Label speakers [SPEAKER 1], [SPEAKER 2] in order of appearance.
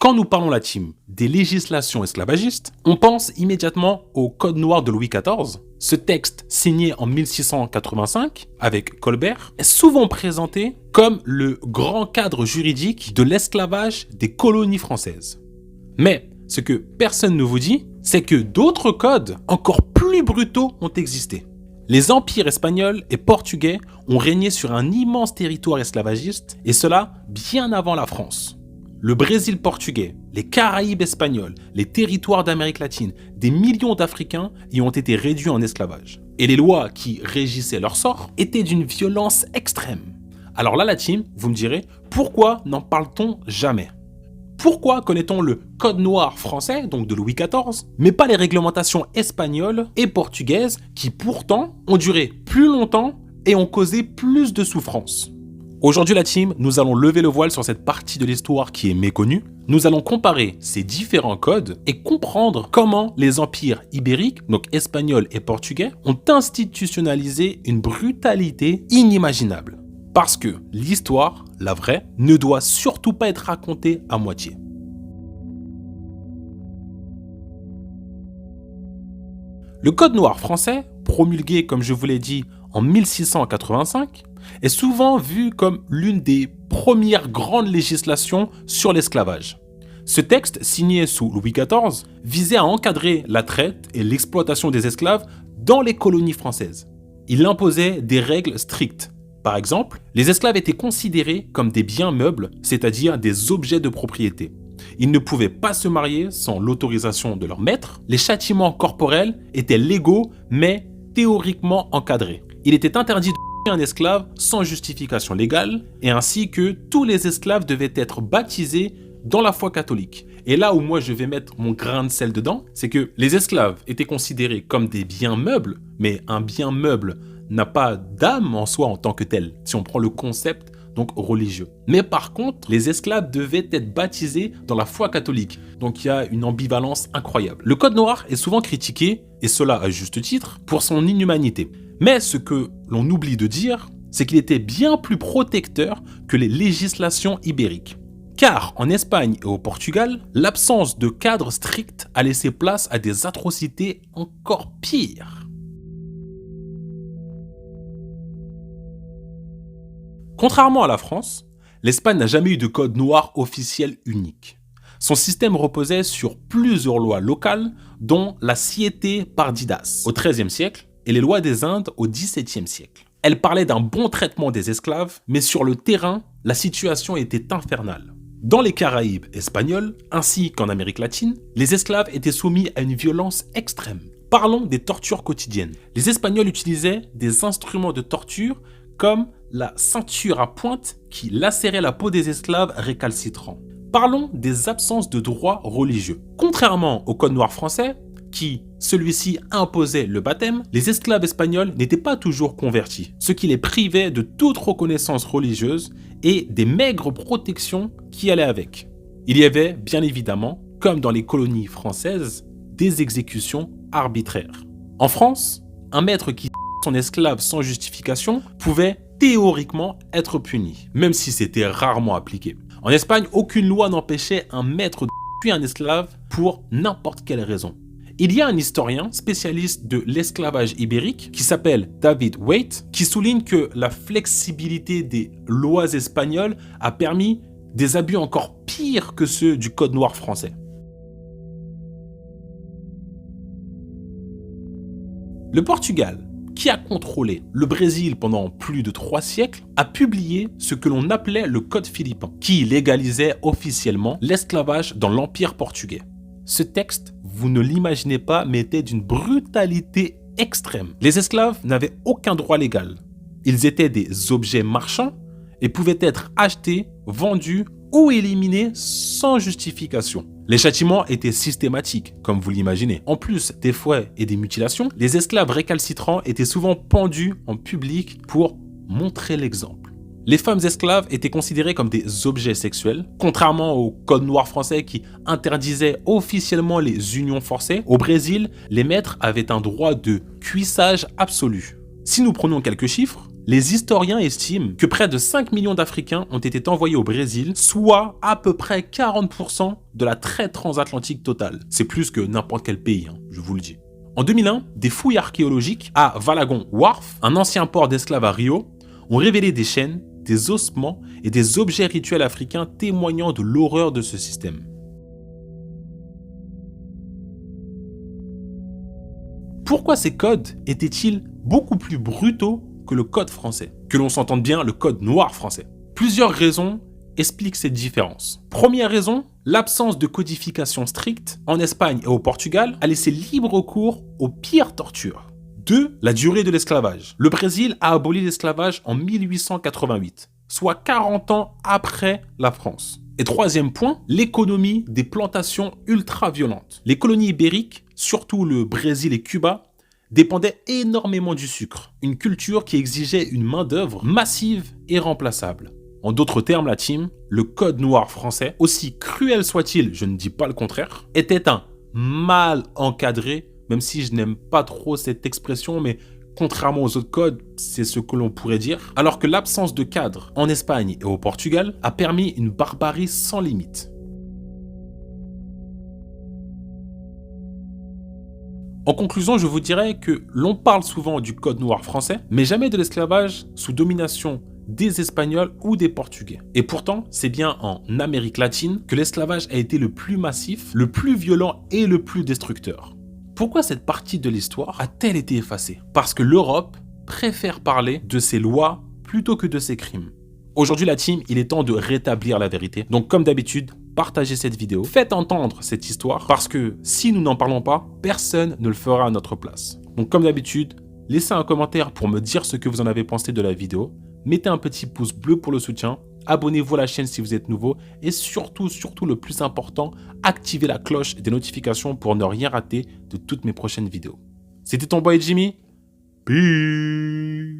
[SPEAKER 1] Quand nous parlons la team des législations esclavagistes, on pense immédiatement au Code noir de Louis XIV. Ce texte, signé en 1685 avec Colbert, est souvent présenté comme le grand cadre juridique de l'esclavage des colonies françaises. Mais ce que personne ne vous dit, c'est que d'autres codes encore plus brutaux ont existé. Les empires espagnols et portugais ont régné sur un immense territoire esclavagiste, et cela bien avant la France. Le Brésil portugais, les Caraïbes espagnols, les territoires d'Amérique latine, des millions d'Africains y ont été réduits en esclavage. Et les lois qui régissaient leur sort étaient d'une violence extrême. Alors là, la team, vous me direz, pourquoi n'en parle-t-on jamais ? Pourquoi connaît-on le Code noir français, donc de Louis XIV, mais pas les réglementations espagnoles et portugaises qui pourtant ont duré plus longtemps et ont causé plus de souffrances ? Aujourd'hui la team, nous allons lever le voile sur cette partie de l'histoire qui est méconnue. Nous allons comparer ces différents codes et comprendre comment les empires ibériques, donc espagnols et portugais, ont institutionnalisé une brutalité inimaginable. Parce que l'histoire, la vraie, ne doit surtout pas être racontée à moitié. Le Code noir français, promulgué comme je vous l'ai dit en 1685, est souvent vu comme l'une des premières grandes législations sur l'esclavage. Ce texte, signé sous Louis XIV, visait à encadrer la traite et l'exploitation des esclaves dans les colonies françaises. Il imposait des règles strictes. Par exemple, les esclaves étaient considérés comme des biens meubles, c'est-à-dire des objets de propriété. Ils ne pouvaient pas se marier sans l'autorisation de leur maître. Les châtiments corporels étaient légaux, mais théoriquement encadrés. Il était interdit de tuer un esclave sans justification légale, et ainsi que tous les esclaves devaient être baptisés dans la foi catholique. Et là où moi je vais mettre mon grain de sel dedans, c'est que les esclaves étaient considérés comme des biens meubles, mais un bien meuble n'a pas d'âme en soi en tant que tel, si on prend le concept donc religieux. Mais par contre, les esclaves devaient être baptisés dans la foi catholique. Donc il y a une ambivalence incroyable. Le Code noir est souvent critiqué, et cela à juste titre, pour son inhumanité. Mais ce que l'on oublie de dire, c'est qu'il était bien plus protecteur que les législations ibériques. Car en Espagne et au Portugal, l'absence de cadre strict a laissé place à des atrocités encore pires. Contrairement à la France, l'Espagne n'a jamais eu de code noir officiel unique. Son système reposait sur plusieurs lois locales, dont la Siete Pardidas au XIIIe siècle et les lois des Indes au XVIIe siècle. Elles parlaient d'un bon traitement des esclaves, mais sur le terrain, la situation était infernale. Dans les Caraïbes espagnols, ainsi qu'en Amérique latine, les esclaves étaient soumis à une violence extrême. Parlons des tortures quotidiennes. Les Espagnols utilisaient des instruments de torture comme la ceinture à pointe qui lacérait la peau des esclaves récalcitrants. Parlons des absences de droits religieux. Contrairement au Code noir français, qui, celui-ci, imposait le baptême, les esclaves espagnols n'étaient pas toujours convertis, ce qui les privait de toute reconnaissance religieuse et des maigres protections qui allaient avec. Il y avait, bien évidemment, comme dans les colonies françaises, des exécutions arbitraires. En France, un maître qui son esclave sans justification pouvait théoriquement être puni, même si c'était rarement appliqué. En Espagne, aucune loi n'empêchait un maître de tuer un esclave pour n'importe quelle raison. Il y a un historien spécialiste de l'esclavage ibérique qui s'appelle David Waite qui souligne que la flexibilité des lois espagnoles a permis des abus encore pires que ceux du Code noir français. Le Portugal, qui a contrôlé le Brésil pendant plus de 3 siècles, a publié ce que l'on appelait le Code philippin, qui légalisait officiellement l'esclavage dans l'Empire portugais. Ce texte, vous ne l'imaginez pas, mais était d'une brutalité extrême. Les esclaves n'avaient aucun droit légal. Ils étaient des objets marchands et pouvaient être achetés, vendus ou éliminés sans justification. Les châtiments étaient systématiques, comme vous l'imaginez. En plus des fouets et des mutilations, les esclaves récalcitrants étaient souvent pendus en public pour montrer l'exemple. Les femmes esclaves étaient considérées comme des objets sexuels, contrairement au Code noir français qui interdisait officiellement les unions forcées. Au Brésil, les maîtres avaient un droit de cuissage absolu. Si nous prenons quelques chiffres, Les historiens estiment que près de 5 millions d'Africains ont été envoyés au Brésil, soit à peu près 40% de la traite transatlantique totale. C'est plus que n'importe quel pays, je vous le dis. En 2001, des fouilles archéologiques à Valagon Wharf, un ancien port d'esclaves à Rio, ont révélé des chaînes, des ossements et des objets rituels africains témoignant de l'horreur de ce système. Pourquoi ces codes étaient-ils beaucoup plus brutaux que le code français? Que l'on s'entende bien, le code noir français. Plusieurs raisons expliquent cette différence. Première raison, l'absence de codification stricte en Espagne et au Portugal a laissé libre cours aux pires tortures. 2. La durée de l'esclavage. Le Brésil a aboli l'esclavage en 1888, soit 40 ans après la France. Et troisième point, l'économie des plantations ultra-violentes. Les colonies ibériques, surtout le Brésil et Cuba, dépendaient énormément du sucre, une culture qui exigeait une main-d'œuvre massive et remplaçable. En d'autres termes, la team, le code noir français, aussi cruel soit-il, je ne dis pas le contraire, était un mal encadré, même si je n'aime pas trop cette expression, mais contrairement aux autres codes, c'est ce que l'on pourrait dire, alors que l'absence de cadre en Espagne et au Portugal a permis une barbarie sans limite. En conclusion, je vous dirais que l'on parle souvent du code noir français, mais jamais de l'esclavage sous domination des Espagnols ou des Portugais. Et pourtant, c'est bien en Amérique latine que l'esclavage a été le plus massif, le plus violent et le plus destructeur. Pourquoi cette partie de l'histoire a-t-elle été effacée? Parce que l'Europe préfère parler de ses lois plutôt que de ses crimes. Aujourd'hui la team, il est temps de rétablir la vérité. Donc comme d'habitude, partagez cette vidéo, faites entendre cette histoire, parce que si nous n'en parlons pas, personne ne le fera à notre place. Donc comme d'habitude, laissez un commentaire pour me dire ce que vous en avez pensé de la vidéo, mettez un petit pouce bleu pour le soutien, abonnez-vous à la chaîne si vous êtes nouveau, et surtout le plus important, activez la cloche des notifications pour ne rien rater de toutes mes prochaines vidéos. C'était ton boy Jimmy, peace.